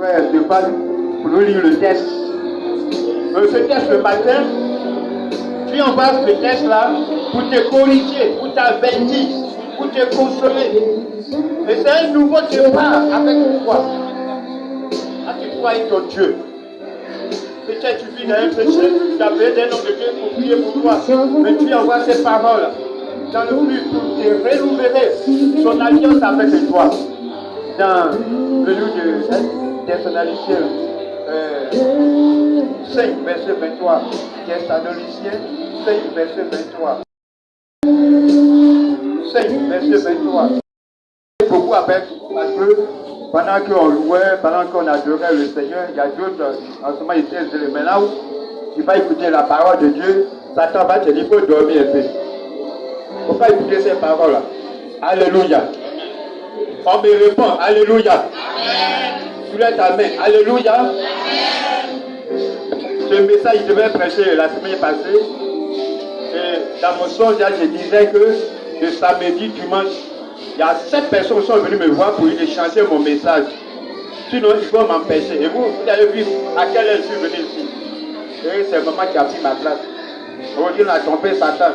frère de Val pour nous lire le test. Ce test le matin, tu envoies ce test-là pour te corriger, pour t'avertir, pour te consoler. Et c'est un nouveau départ avec toi. Là, tu crois en ton Dieu. Peut-être tu vis dans un péché, tu as besoin d'un homme de Dieu pour prier pour toi. Mais tu envoies ces paroles dans le but pour te renouveler son alliance avec toi. Dans le livre de Thessaloniciens 5, verset 23. Thessaloniciens 5, verset 23. 5, verset 23. Beaucoup avec, parce que pendant qu'on louait, pendant qu'on adorait le Seigneur, il y a d'autres, en ce moment ils étaient isolés. Mais là où tu vas écouter la parole de Dieu, Satan va te dire, il faut dormir un peu. Il ne faut pas écouter ces paroles-là. Alléluia. On me répond, Alléluia. Soulève ta main, Alléluia. Ce message, je devais prêcher la semaine passée. Et dans mon songe, je disais que le samedi, dimanche, il y a 7 personnes qui sont venues me voir pour échanger mon message. Sinon, ils vont m'empêcher. Et vous avez vu à quelle heure je suis venu ici. Et c'est maman qui a pris ma place. Aujourd'hui, on a trompé Satan.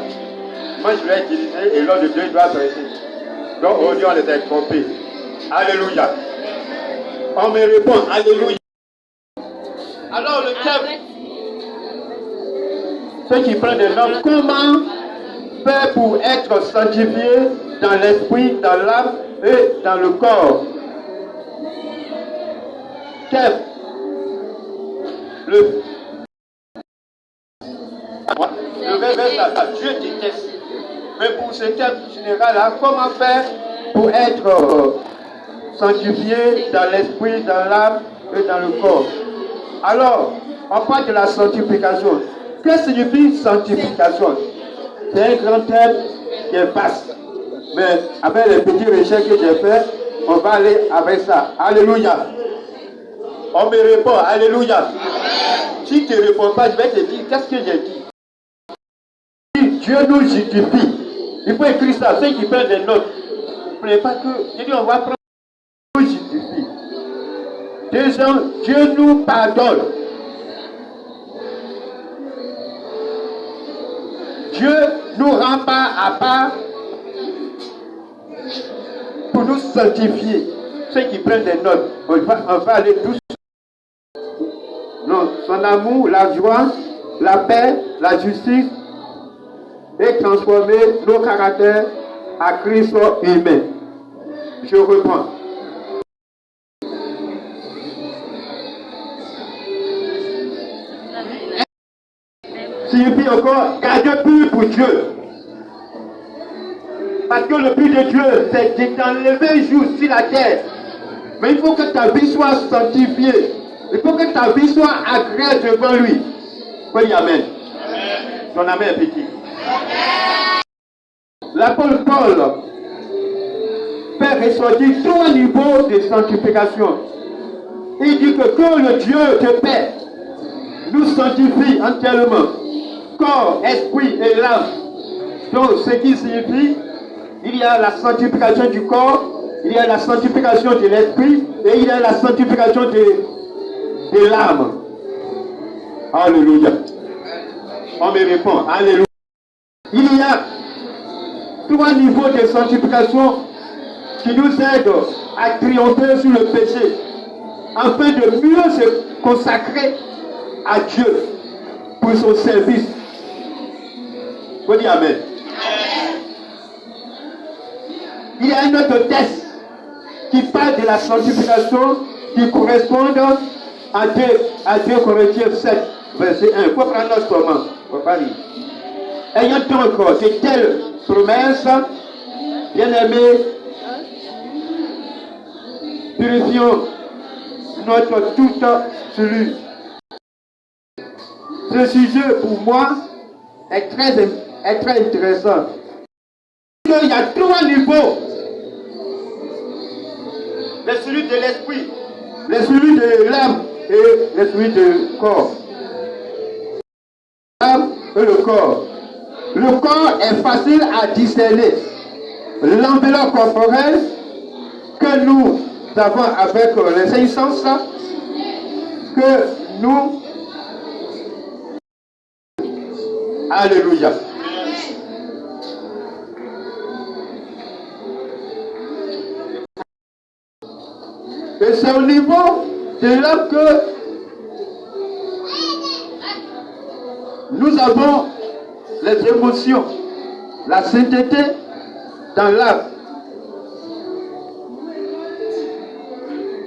Moi, je l'ai utilisé et l'homme de Dieu doit prêcher. Donc, aujourd'hui, on les a trompés. Alléluia. On me répond, Alléluia. Alors, le thème, ceux qui prennent des notes, comment faire pour être sanctifié dans l'esprit, dans l'âme et dans le corps. Thème. Le verset là, Dieu déteste. Mais pour ce thème général-là, comment faire pour être sanctifié dans l'esprit, dans l'âme et dans le corps. Alors, on parle de la sanctification. Que signifie sanctification? C'est un grand thème qui est vaste. Mais avec les petits recherches que j'ai fait, on va aller avec ça. Alléluia. On me répond, Alléluia. Si tu ne réponds pas, je vais te dire, qu'est-ce que j'ai dit? Dieu nous justifie. Il faut écrire ça, ceux qui prennent des notes. Ne pas que, je dis, on va prendre, nous justifie. Deuxièmement, Dieu nous pardonne. Dieu nous rend pas à part pour nous sanctifier. Ceux qui prennent des notes, on va aller tous. Non, son amour, la joie, la paix, la justice et transformer nos caractères à Christ humain. Je reprends. Signifie encore garde pur pour Dieu. Parce que le but de Dieu, c'est de t'enlever jour sur la terre. Mais il faut que ta vie soit sanctifiée. Il faut que ta vie soit agréable devant lui. Oui, amen. Ton amen est petit. L'apôtre Paul fait ressortir 3 niveaux de sanctification. Il dit que quand le Dieu de paix nous sanctifie entièrement, corps, esprit et l'âme. Donc, ce qui signifie, il y a la sanctification du corps, il y a la sanctification de l'esprit et il y a la sanctification de l'âme. Alléluia. On me répond, Alléluia. Il y a 3 niveaux de sanctification qui nous aident à triompher sur le péché, afin de mieux se consacrer à Dieu pour son service. Vous dites Amen. Il y a un autre texte qui parle de la sanctification qui correspond à 2 Corinthiens 7, verset 1. Il faut prendre notre moment. Il ne faut pas lire. Ayant donc de telles promesses, bien-aimés, purifions notre toute celui. Ce sujet pour moi est très intéressant. Il y a 3 niveaux. Le celui de l'esprit, le celui de l'âme et le celui du corps. L'âme et le corps. Le corps est facile à discerner. L'enveloppe corporelle que nous avons avec les 5 sens que nous... Alléluia. Et c'est au niveau de là que nous avons les émotions, la sainteté dans l'âme.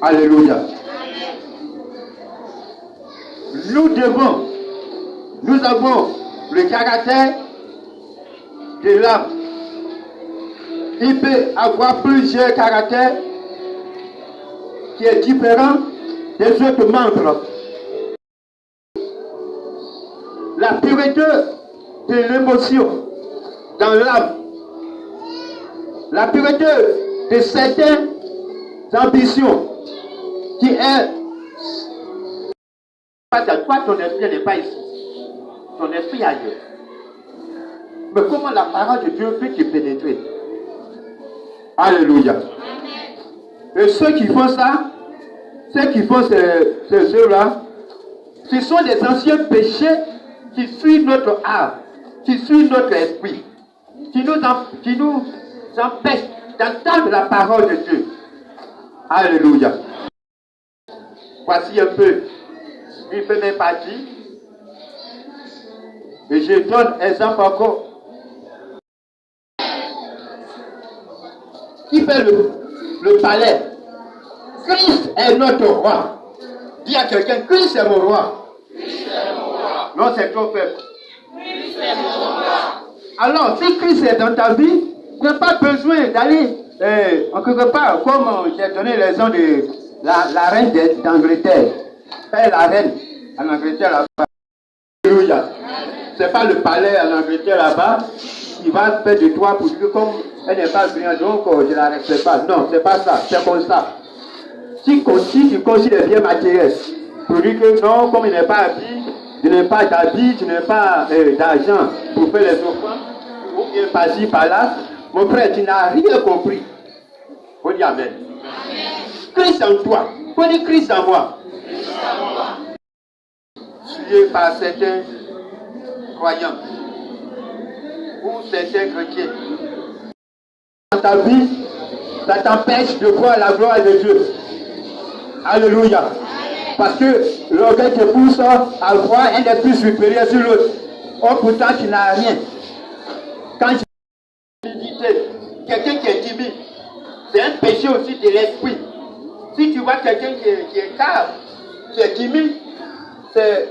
Alléluia. Nous avons le caractère de l'âme. Il peut avoir plusieurs caractères qui est différent des autres membres. La pureté de l'émotion dans l'âme, la pureté de certaines ambitions qui est toi, ton esprit n'est pas ici, ton esprit est ailleurs. Mais comment la parole de Dieu peut te pénétrer? Alléluia. Et ceux qui font ça, ceux qui font ces œuvres-là, ce sont des anciens péchés qui suivent notre âme, qui suivent notre esprit, qui nous empêchent d'entendre la parole de Dieu. Alléluia. Voici un peu une première partie. Et je donne exemple encore. Qui fait le palais? Christ est notre roi. Dis à quelqu'un, Christ est mon roi. Non, c'est ton peuple. Alors, si Christ est dans ta vie, tu n'as pas besoin d'aller en quelque part, comme j'ai donné l'exemple de la reine d'Angleterre. Elle est la reine en Angleterre là-bas. Alléluia. C'est pas le palais en Angleterre là-bas qui va faire de toi pour dire que comme elle n'est pas brillante, donc je ne la respecte pas. Non, c'est pas ça, c'est comme ça. Si tu considères bien matériel, pour dire que non, comme il n'est pas habillé, je n'ai pas d'habit, je n'ai pas d'argent pour faire les offrandes, ou bien par-ci, par-là, mon frère, tu n'as rien compris. On dit Amen. Christ en toi. On dit Christ en moi. Tué par certains croyants ou certains chrétiens. Dans ta vie, ça t'empêche de voir la gloire de Dieu. Alléluia. Parce que l'orgueil te pousse à voir un esprit supérieur sur l'autre. Or pourtant tu n'as rien. Quand je dis quelqu'un qui est timide, c'est un péché aussi de l'esprit. Si tu vois quelqu'un qui est calme, qui est timide, c'est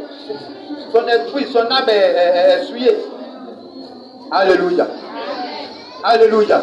son esprit, son âme est souillée. Alléluia. Alléluia.